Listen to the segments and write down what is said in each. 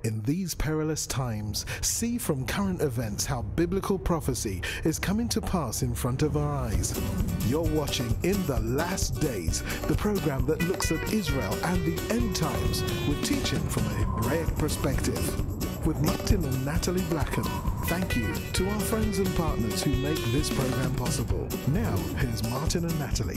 In these perilous times, see from current events how biblical prophecy is coming to pass in front of our eyes. You're watching In the Last Days, the program that looks at Israel and the end times with teaching from a Hebraic perspective. With Martin and Nathalie Blackham, thank you to our friends and partners who make this program possible. Now, here's Martin and Nathalie.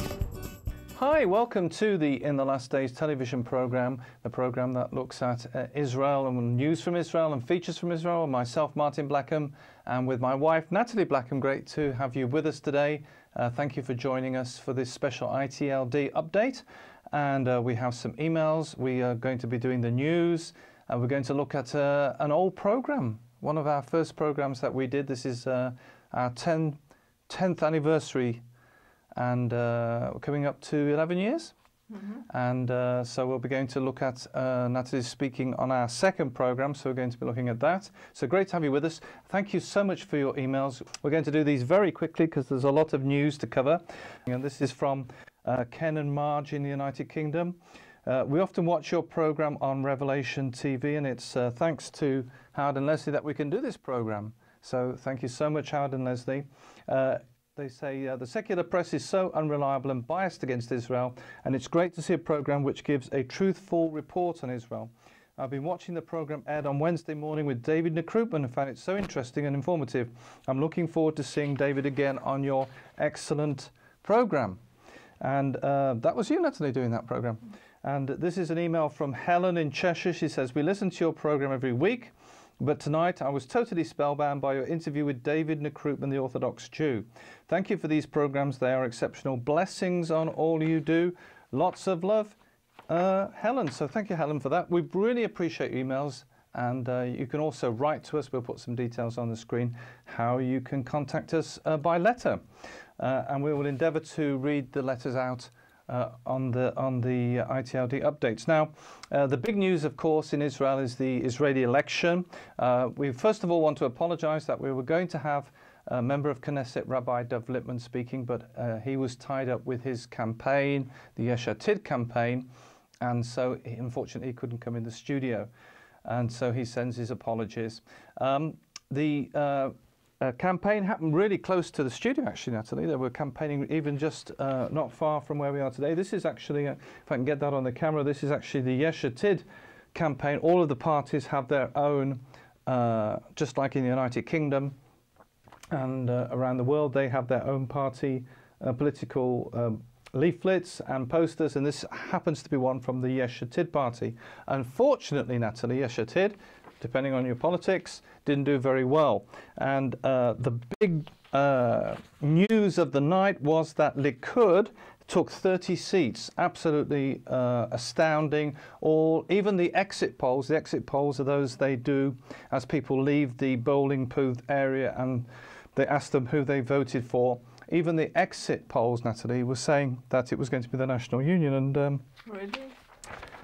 Hi, welcome to the In the Last Days television program, the program that looks at Israel and news from Israel and features from Israel. Myself, Martin Blackham, and with my wife, Nathalie Blackham. Great to have you with us today. Thank you for joining us for this special ITLD update. And we have some emails. We are going to be doing the news. We're going to look at an old program, one of our first programs that we did. This is our 10th anniversary. And we're coming up to 11 years. And so we'll be going to look at Nathalie speaking on our second program, so we're going to be looking at that. So great to have you with us. Thank you so much for your emails. We're going to do these very quickly because there's a lot of news to cover. And this is from Ken and Marge in the United Kingdom. We often watch your program on Revelation TV, and it's thanks to Howard and Leslie that we can do this program. So thank you so much, Howard and Leslie. They say the secular press is so unreliable and biased against Israel, and it's great to see a program which gives a truthful report on Israel. I've been watching the program aired on Wednesday morning with David Nakroupman and found it so interesting and informative. I'm looking forward to seeing David again on your excellent program. And that was you, Nathalie, doing that program. And this is an email from Helen in Cheshire. She says, we listen to your program every week, but tonight I was totally spellbound by your interview with David Nakroupman, the Orthodox Jew. Thank you for these programs. They are exceptional. Blessings on all you do. Lots of love, Helen. So thank you, Helen, for that. We really appreciate your emails. And you can also write to us. We'll put some details on the screen how you can contact us by letter. And we will endeavour to read the letters out on the ITLD updates. Now, the big news, of course, in Israel is the Israeli election. We first of all want to apologize that we were going to have a member of Knesset, Rabbi Dov Lippman, speaking, but he was tied up with his campaign, the Yesh Atid campaign, and so unfortunately he couldn't come in the studio. And so he sends his apologies. The campaign happened really close to the studio, actually, Nathalie. They were campaigning even just not far from where we are today. This is actually, if I can get that on the camera, this is actually the Yesh Atid campaign. All of the parties have their own, just like in the United Kingdom and around the world, they have their own party political leaflets and posters, and this happens to be one from the Yesh Atid party. Unfortunately, Nathalie, Yesh Atid, depending on your politics, didn't do very well. And the big news of the night was that Likud took 30 seats. Absolutely astounding. Even the exit polls are those they do as people leave the bowling booth area and they ask them who they voted for. Even the exit polls, Nathalie, were saying that it was going to be the National Union. And really?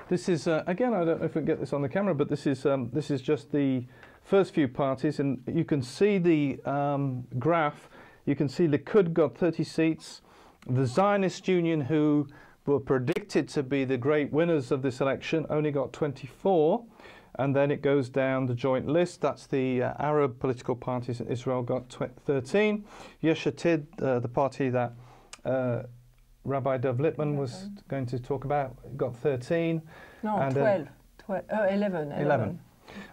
This is, again, I don't know if we can get this on the camera, but this is just the first few parties, and you can see the graph. You can see Likud got 30 seats. The Zionist Union, who were predicted to be the great winners of this election, only got 24. And then it goes down the joint list. That's the Arab political parties in Israel got 13. Yesh Atid, the party that Rabbi Dov Lippman was going to talk about, got 13. No, and 11.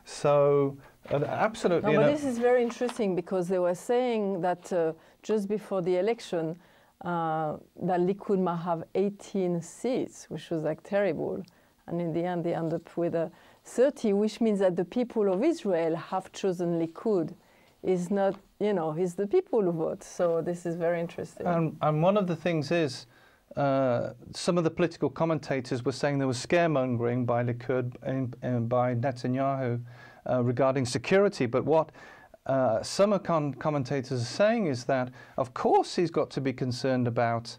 So absolutely. No, but this is very interesting because they were saying that just before the election, that Likud might have 18 seats, which was like terrible. And in the end, they end up with 30, which means that the people of Israel have chosen Likud. Is not, it's the people who vote. So this is very interesting. And one of the things is, some of the political commentators were saying there was scaremongering by Likud and by Netanyahu regarding security. But what some commentators are saying is that, of course, he's got to be concerned about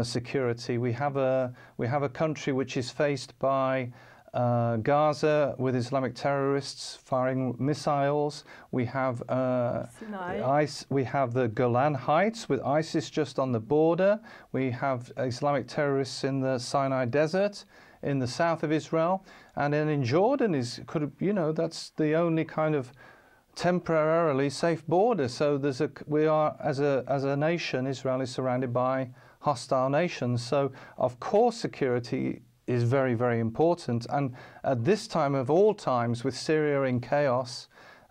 security. We have a country which is faced by Gaza with Islamic terrorists firing missiles. We have we have the Golan Heights with ISIS just on the border. We have Islamic terrorists in the Sinai Desert in the south of Israel, and then in Jordan that's the only kind of temporarily safe border. So we are as a nation, Israel is surrounded by hostile nations. So of course security is very, very important. And at this time of all times, with Syria in chaos,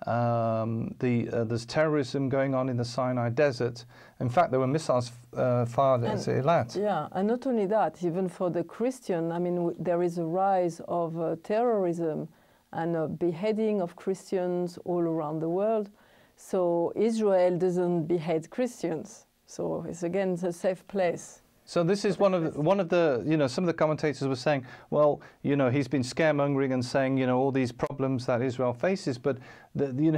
there's terrorism going on in the Sinai Desert. In fact, there were missiles fired at Eilat. Yeah, and not only that, even for the Christian, I mean, there is a rise of terrorism and beheading of Christians all around the world. So Israel doesn't behead Christians. So it's again a safe place. So this is one of the some of the commentators were saying, well, he's been scaremongering and saying all these problems that Israel faces, but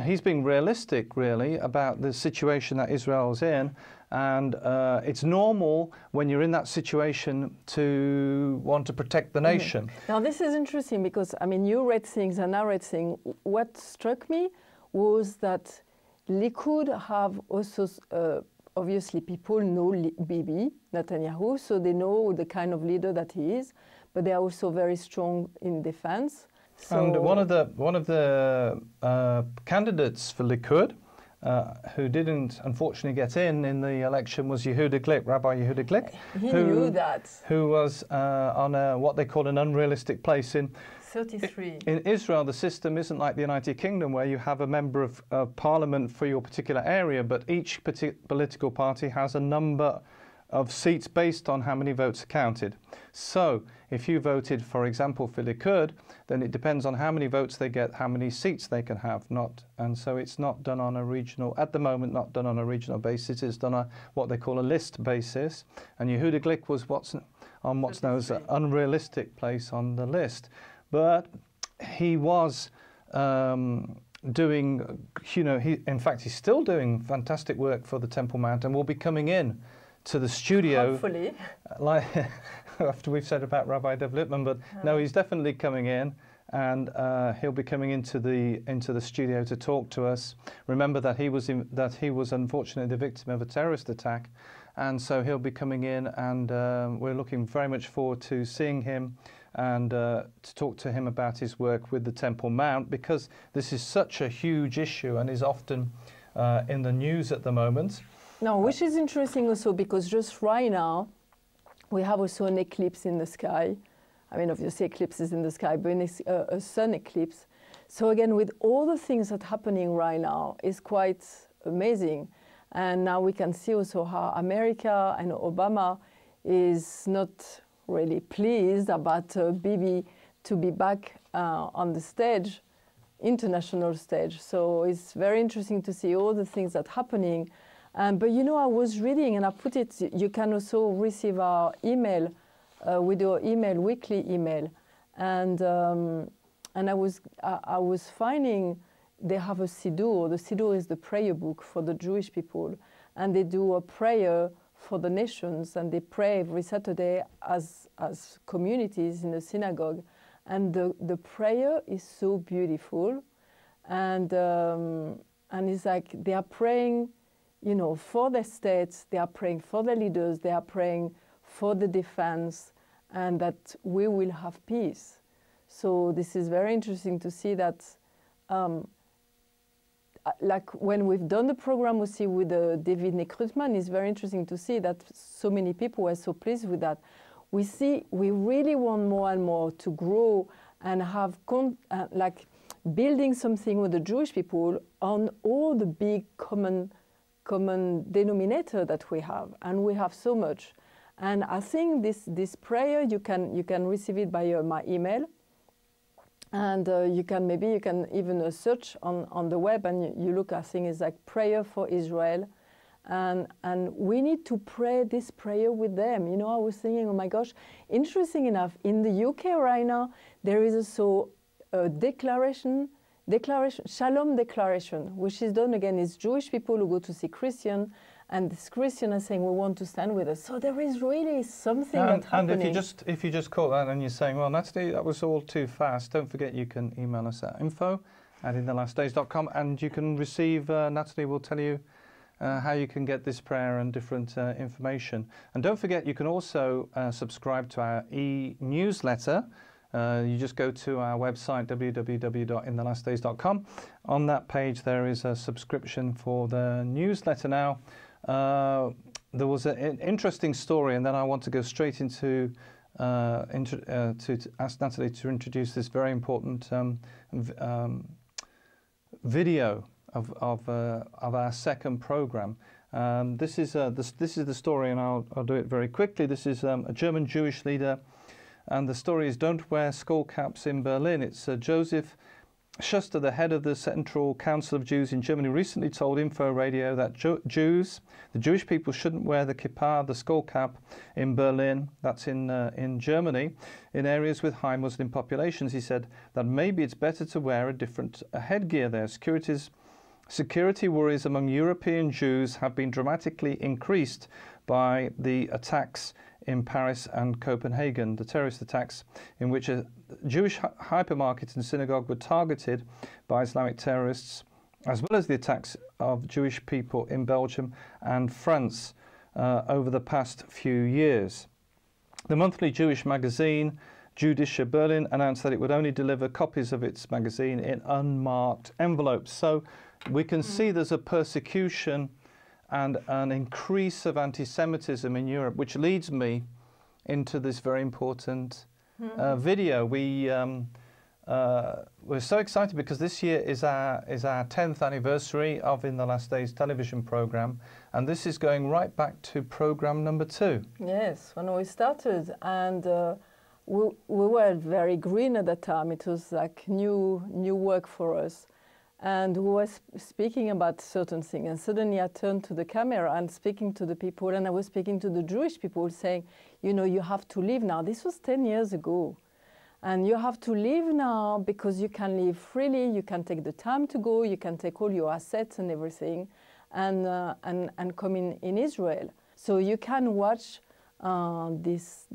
he's being realistic really about the situation that Israel's in, and it's normal when you're in that situation to want to protect the nation. Now this is interesting because I mean you read things and I read things. What struck me was that Likud have also obviously, people know Bibi Netanyahu, so they know the kind of leader that he is, but they are also very strong in defense. So and one of the candidates for Likud, who didn't unfortunately get in the election, was Yehuda Glick, Rabbi Yehuda Glick. He knew that. Who was on what they call an unrealistic place in 33. In Israel, the system isn't like the United Kingdom where you have a member of parliament for your particular area, but each political party has a number of seats based on how many votes are counted. So if you voted, for example, for Likud, then it depends on how many votes they get, how many seats they can have. And so it's not done on a regional, at the moment, not done on a regional basis. It's done on what they call a list basis. And Yehuda Glick was what's known as an unrealistic place on the list. But he was doing, in fact, he's still doing fantastic work for the Temple Mount and will be coming in to the studio. Hopefully. Like after we've said about Rabbi Dov Lippman, but no, he's definitely coming in, and he'll be coming into the studio to talk to us. Remember that he was unfortunately the victim of a terrorist attack, and so he'll be coming in, and we're looking very much forward to seeing him and to talk to him about his work with the Temple Mount, because this is such a huge issue and is often in the news at the moment. No, which is interesting also because just right now we have also an eclipse in the sky. I mean, obviously eclipse is in the sky, but a sun eclipse. So again, with all the things that are happening right now, is quite amazing. And now we can see also how America and Obama is not really pleased about Bibi to be back on the stage, international stage. So it's very interesting to see all the things that are happening. But I was reading, and I put it, you can also receive our email, with your email, weekly email. And I was finding they have a Siddur. The Siddur is the prayer book for the Jewish people. And they do a prayer for the nations, and they pray every Saturday as communities in the synagogue. And the prayer is so beautiful. And it's like they are praying, for their states, they are praying for their leaders, they are praying for the defense, and that we will have peace. So this is very interesting to see that, like when we've done the program, we see with David Nekrutman, it's very interesting to see that so many people were so pleased with that. We see we really want more and more to grow and have like building something with the Jewish people on all the big common denominator that we have, and we have so much. And I think this prayer you can receive it by my email, and you can even search on the web, and you look. I think it's like prayer for Israel, and we need to pray this prayer with them. I was thinking, oh my gosh, interesting enough, in the UK right now there is also a declaration, Shalom Declaration, which is done again. It's Jewish people who go to see Christian, and this Christian are saying we want to stand with us. So there is really something that's happening. And if you just call that and you're saying, well, Nathalie, that was all too fast, don't forget you can email us at info@inthelastdays.com, and you can receive. Nathalie will tell you how you can get this prayer and different information. And don't forget, you can also subscribe to our e-newsletter, You just go to our website, www.inthelastdays.com. On that page, there is a subscription for the newsletter now. There was an interesting story, and then I want to go straight into to ask Nathalie to introduce this very important video of our second program. This is the story, and I'll do it very quickly. This is a German Jewish leader, and the story is "Don't Wear Skull Caps in Berlin." It's Joseph Schuster, the head of the Central Council of Jews in Germany, recently told Info Radio that Jews, the Jewish people, shouldn't wear the kippah, the skull cap, in Berlin, that's in Germany, in areas with high Muslim populations. He said that maybe it's better to wear a different headgear there. Security worries among European Jews have been dramatically increased by the attacks in Paris and Copenhagen, the terrorist attacks in which a Jewish hypermarket and synagogue were targeted by Islamic terrorists, as well as the attacks of Jewish people in Belgium and France over the past few years. The monthly Jewish magazine, Judische Berlin, announced that it would only deliver copies of its magazine in unmarked envelopes. So we can see there's a persecution and an increase of anti-Semitism in Europe, which leads me into this very important video. We're so excited because this year is our 10th anniversary of In the Last Days television program, and this is going right back to program number 2. Yes, when we started, and we were very green at that time. It was like new work for us. And we were speaking about certain things, and suddenly I turned to the camera and speaking to the people, and I was speaking to the Jewish people saying, you know, you have to leave now. This was 10 years ago. And you have to leave now because you can live freely, you can take the time to go, you can take all your assets and everything, and come in Israel. So you can watch these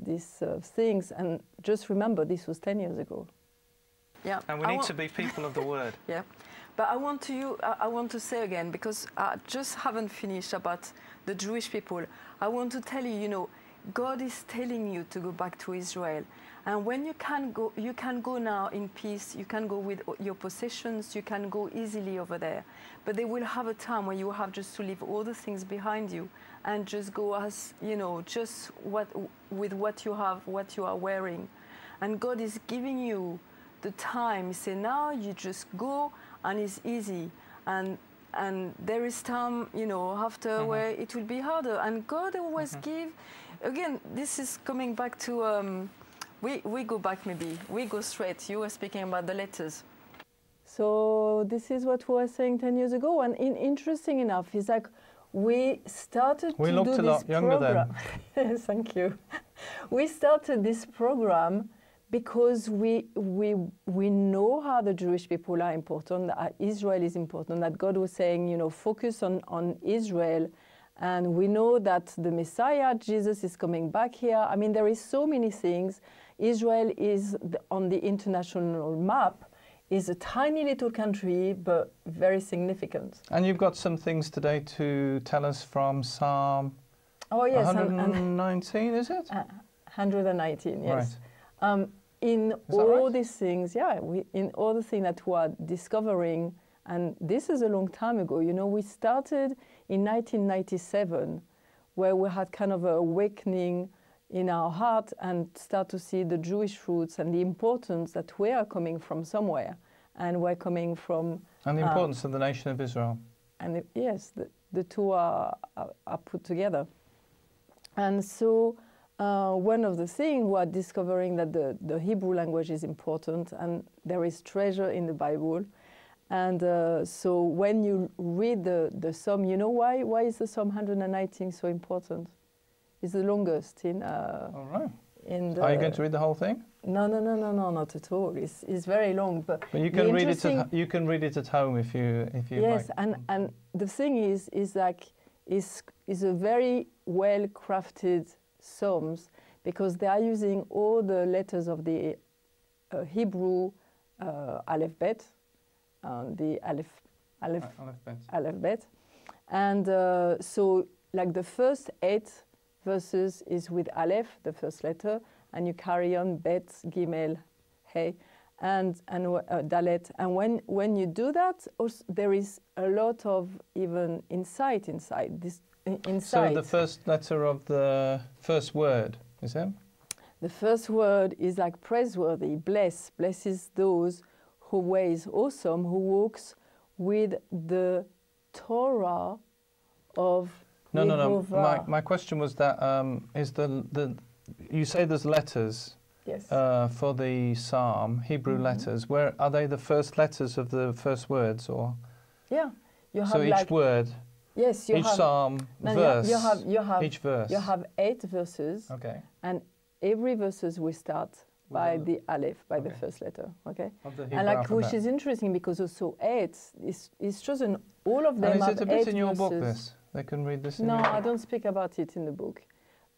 things, and just remember this was 10 years ago. Yeah. And we need to be people of the word. Yeah. But I want to say again, because I just haven't finished about the Jewish people. I want to tell you, you know, God is telling you to go back to Israel. And when you can go now in peace, you can go with your possessions, you can go easily over there. But they will have a time where you have just to leave all the things behind you and just go as, you know, just with what you have, what you are wearing. And God is giving you the time. He said, now you just go, and it's easy, and there is time, you know, after where it will be harder. And God always give. Again, this is coming back to we go back, maybe we go straight. You were speaking about the letters. So this is what we were saying 10 years ago, and interesting enough, is like we started to do this program. We looked a lot younger then. Yes, thank you. We started this program because we know how the Jewish people are important, that Israel is important, that God was saying, you know, focus on Israel. And we know that the Messiah, Jesus, is coming back here. I mean, there is so many things. Israel is, on the international map, is a tiny little country, but very significant. And you've got some things today to tell us from Psalm 119, is it? 119, yes. Right. In all these things, yeah, in all the things that we are discovering, and this is a long time ago, you know, we started in 1997, where we had kind of an awakening in our heart and start to see the Jewish roots and the importance that we are coming from somewhere, and we're coming from... And the importance of the nation of Israel. And yes, the two are put together. And so... one of the things we are discovering that the Hebrew language is important, and there is treasure in the Bible. And so when you read the Psalm, you know why is the Psalm 119 so important? It's the longest in... all right. Are you going to read the whole thing? No, not at all. It's very long. But you can read it. You can read it at home if you yes, like. and the thing is like is a very well crafted Psalms, because they are using all the letters of the Hebrew alphabet, the alphabet, and so like the first 8 verses is with Aleph, the first letter, and you carry on Bet, Gimel, Hey, and Dalet. And when you do that, also, there is a lot of even insight inside this. So the first letter of the first word is it? The first word is like praiseworthy. Bless. Blesses those who ways awesome, who walks with the Torah of No. My question was that is you say there's letters. Yes. For the psalm, Hebrew letters. Where are they? The first letters of the first words, or? Yeah. You have so each word. Yes. You each have, psalm verse. You have each verse. You have 8 verses. Okay. And every verses will start by the Aleph, by the first letter. Okay. Of the Hebrew and like alphabet. which is interesting because also 8 is chosen. All of them and is have it a bit 8 in your verses. book? This they can read this. In No, your book? I don't speak about it in the book.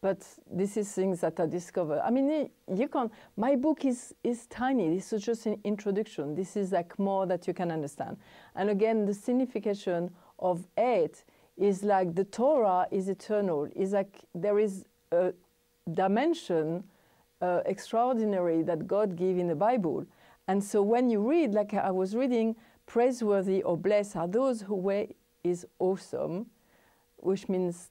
But this is things that I discovered. I mean, you can. My book is tiny. This is just an introduction. This is like more that you can understand. And again, the signification of 8 is like the Torah is eternal. Is like there is a dimension extraordinary that God gave in the Bible. And so when you read, like I was reading, praiseworthy or blessed are those who way is awesome, which means.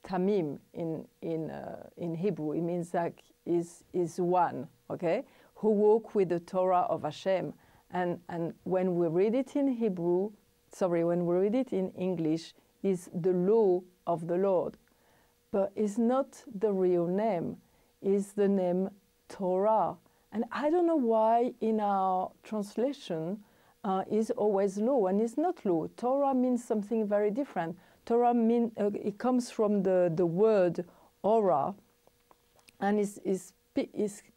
Tamim in Hebrew, it means like is one, okay? Who walk with the Torah of Hashem, and when we read it in Hebrew, when we read it in English, is the law of the Lord, but it's not the real name. Is the name Torah, and I don't know why in our translation is always law, and it's not law. Torah means something very different. Torah it comes from the word aura, and is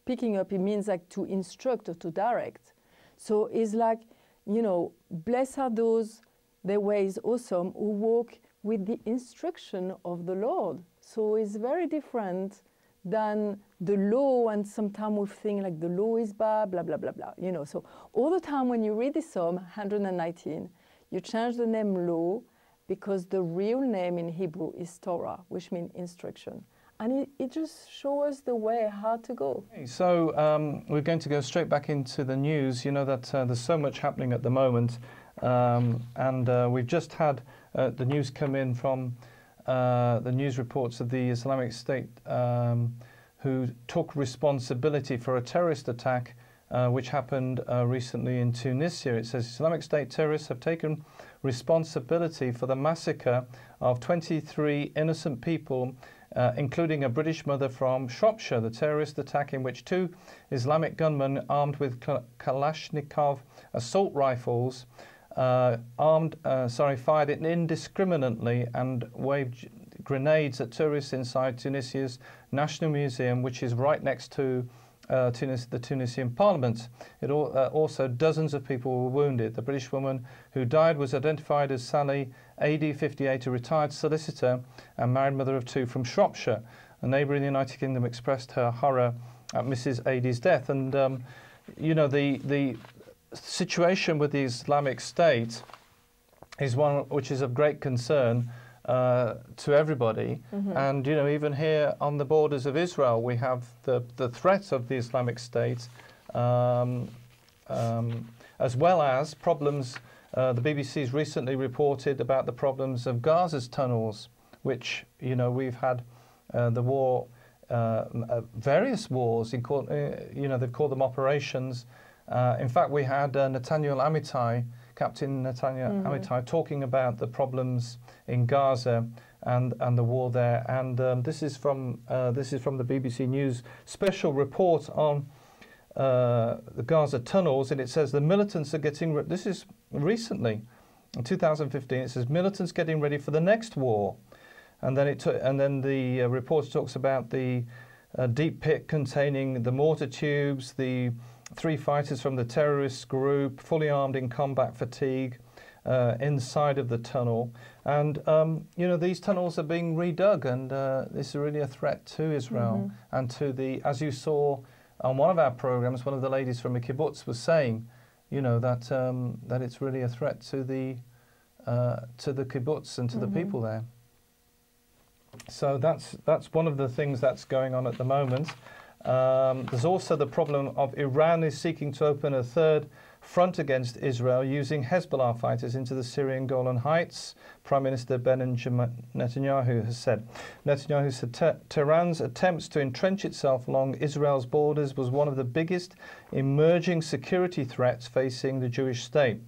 picking up. It means like to instruct or to direct. So it's like, blessed are those their ways awesome who walk with the instruction of the Lord. So it's very different than the law. And sometimes we think like the law is bad, blah blah blah blah. So all the time when you read this Psalm 119, you change the name law. Because the real name in Hebrew is Torah, which means instruction. And it just shows us the way how to go. So we're going to go straight back into the news. You know that there's so much happening at the moment. And we've just had the news come in from the news reports of the Islamic State who took responsibility for a terrorist attack which happened recently in Tunisia. It says Islamic State terrorists have taken responsibility for the massacre of 23 innocent people, including a British mother from Shropshire. The terrorist attack in which 2 Islamic gunmen armed with Kalashnikov assault rifles fired indiscriminately and waved grenades at tourists inside Tunisia's National Museum, which is right next to the Tunisian Parliament. Also, dozens of people were wounded. The British woman who died was identified as Sally AD, 58, a retired solicitor and married mother of 2 from Shropshire. A neighbour in the United Kingdom expressed her horror at Mrs. AD's death. And, the situation with the Islamic State is one which is of great concern to everybody. And even here on the borders of Israel we have the threat of the Islamic State, as well as problems. The BBC's recently reported about the problems of Gaza's tunnels, which we've had the war, various wars. They've called them operations. In fact, we had Nathaniel Amitai, Captain Nathaniel Amitai, talking about the problems in Gaza and the war there. And this is from the BBC News special report on the Gaza tunnels, and it says the militants are getting. This is recently, in 2015. It says militants getting ready for the next war, and then the report talks about the deep pit containing the mortar tubes, the 3 fighters from the terrorist group, fully armed in combat fatigue, inside of the tunnel. And, these tunnels are being redug, and this is really a threat to Israel and to as you saw on one of our programs, one of the ladies from a kibbutz was saying, that it's really a threat to the kibbutz and to the people there. So that's one of the things that's going on at the moment. There's also the problem of Iran is seeking to open a third front against Israel using Hezbollah fighters into the Syrian Golan Heights. Prime Minister Benjamin Netanyahu has said. Netanyahu said Tehran's attempts to entrench itself along Israel's borders was one of the biggest emerging security threats facing the Jewish state.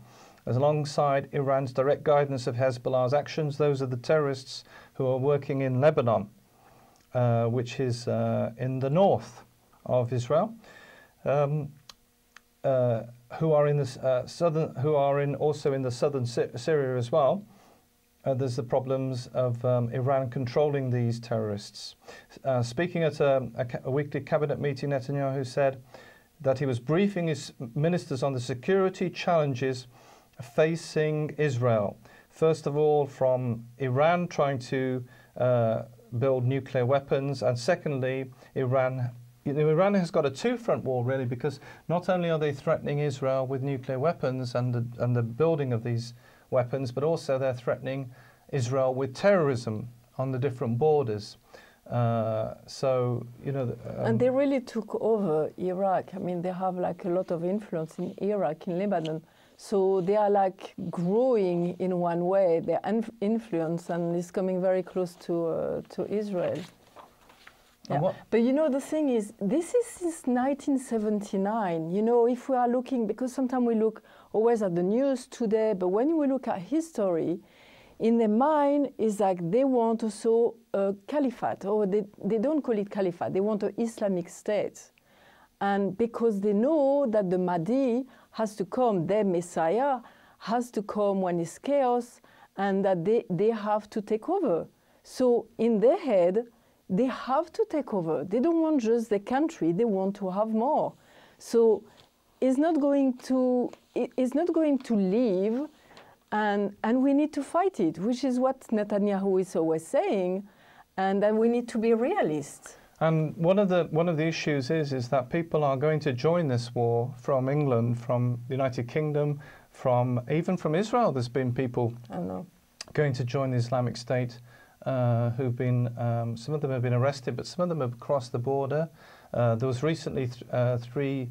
As alongside Iran's direct guidance of Hezbollah's actions, those of the terrorists who are working in Lebanon, which is in the north of Israel, who are in the also in the southern Syria as well. There's the problems of Iran controlling these terrorists. Speaking at a weekly cabinet meeting, Netanyahu said that he was briefing his ministers on the security challenges facing Israel. First of all, from Iran trying to build nuclear weapons, and secondly, Iran has got a two-front war really, because not only are they threatening Israel with nuclear weapons and the building of these weapons, but also they're threatening Israel with terrorism on the different borders. So, you know... and they really took over Iraq. I mean, they have like a lot of influence in Iraq, in Lebanon. So they are like growing in one way, their influence, and is coming very close to Israel. Yeah. But you know, the thing is, this is since 1979. You know, if we are looking, because sometimes we look always at the news today, but when we look at history, in their mind is like they want also a caliphate, or they don't call it caliphate, they want an Islamic state. And because they know that the Mahdi has to come, their Messiah has to come when it's chaos, and that they have to take over. So in their head, they have to take over. They don't want just the country, they want to have more. So it's not going to leave, and we need to fight it, which is what Netanyahu is always saying, and then we need to be realists. And one of the issues is that people are going to join this war from England, from the United Kingdom, even from Israel. There's been people going to join the Islamic State who've been, some of them have been arrested, but some of them have crossed the border. There was recently three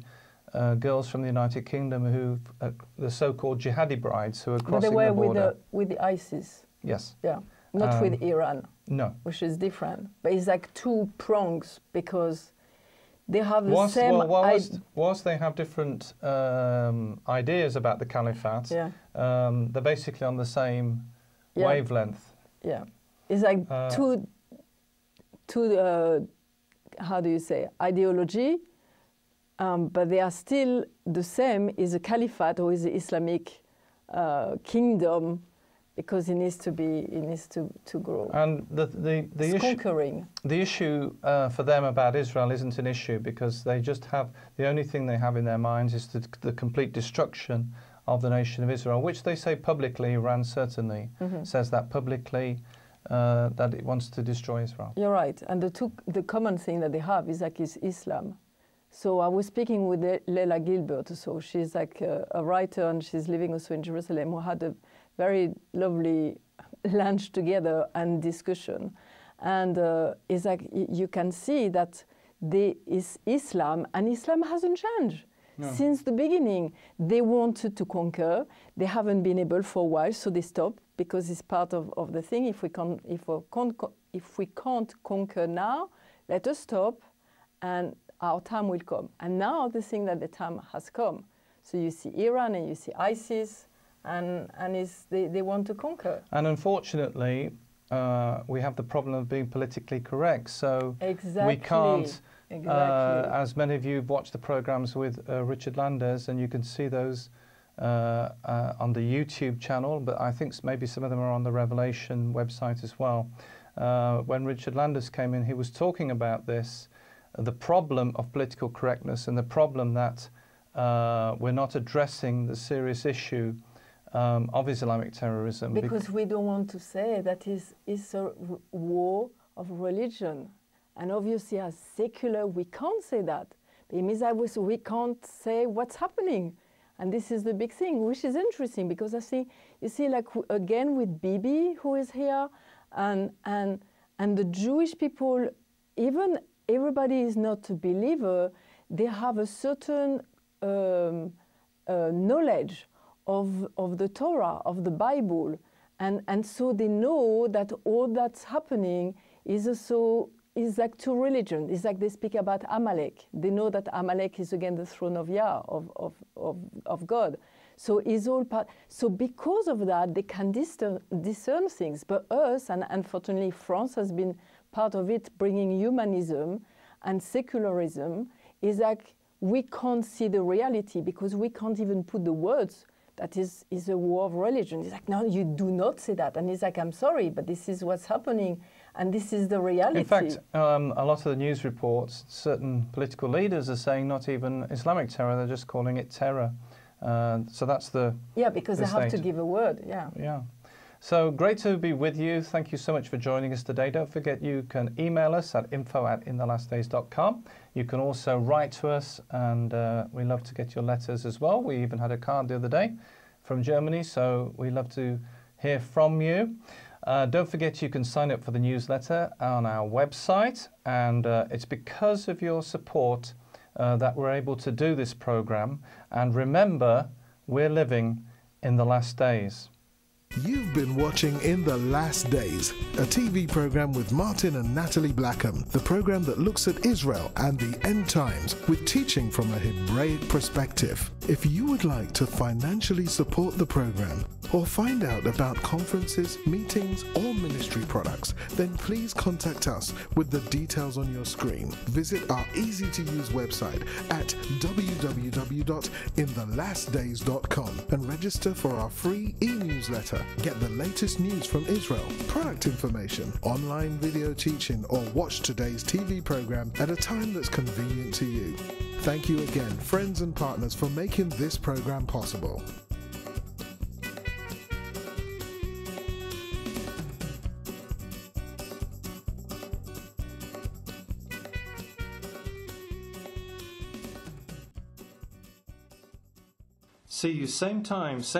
girls from the United Kingdom who, the so-called jihadi brides, who are crossing the border. But they were with the ISIS. Yes. Yeah, not with Iran. No. Which is different. But it's like two prongs, because they have the same... Whilst they have different ideas about the caliphate, they're basically on the same wavelength. Yeah. It's like two how do you say, ideology, but they are still the same. Is a caliphate or is the Islamic kingdom, because it needs to grow. And the issue for them about Israel isn't an issue, because they just have, the only thing they have in their minds is the complete destruction of the nation of Israel, which they say publicly. Iran certainly says that publicly, that it wants to destroy Israel. You're right, and the common thing that they have is Islam. So I was speaking with Leila Gilbert, so she's like a writer, and she's living also in Jerusalem. We had a very lovely lunch together and discussion, and it's like you can see that is Islam, and Islam hasn't changed. No. Since the beginning. They wanted to conquer. They haven't been able for a while, so they stopped, because it's part of the thing. If we can't conquer now, let us stop, and our time will come. And now the thing that the time has come. So you see Iran and you see ISIS, and they want to conquer. And unfortunately, we have the problem of being politically correct. So we can't. As many of you have watched the programs with Richard Landers, and you can see those on the YouTube channel, but I think maybe some of them are on the Revelation website as well. When Richard Landers came in, he was talking about this, the problem of political correctness, and the problem that we're not addressing the serious issue of Islamic terrorism. Because we don't want to say that it's a war of religion. And obviously, as secular, we can't say that. It means that we can't say what's happening. And this is the big thing, which is interesting, because I see, you see, like, again, with Bibi, who is here, and the Jewish people, even everybody is not a believer, they have a certain knowledge of the Torah, of the Bible, and so they know that all that's happening is like two religions. It's like they speak about Amalek. They know that Amalek is again the throne of Yah, of God. So it's all part. So because of that, they can discern things. But us, and unfortunately France has been part of it, bringing humanism and secularism, is like we can't see the reality because we can't even put the words that is a war of religion. It's like, no, you do not say that. And it's like, I'm sorry, but this is what's happening, and this is the reality. In fact, a lot of the news reports, certain political leaders are saying not even Islamic terror, they're just calling it terror. So that's the because they have to give a word, Yeah. So great to be with you. Thank you so much for joining us today. Don't forget you can email us at info@inthelastdays.com. You can also write to us, and we love to get your letters as well. We even had a card the other day from Germany, so we love to hear from you. Don't forget you can sign up for the newsletter on our website, and it's because of your support that we're able to do this program. And remember, we're living in the last days. You've been watching In the Last Days, a TV program with Martin and Nathalie Blackham, the program that looks at Israel and the end times with teaching from a Hebraic perspective. If you would like to financially support the program or find out about conferences, meetings, or ministry products, then please contact us with the details on your screen. Visit our easy-to-use website at www.inthelastdays.com and register for our free e-newsletter. Get the latest news from Israel, product information, online video teaching, or watch today's TV program at a time that's convenient to you. Thank you again, friends and partners, for making this program possible. See you same time, same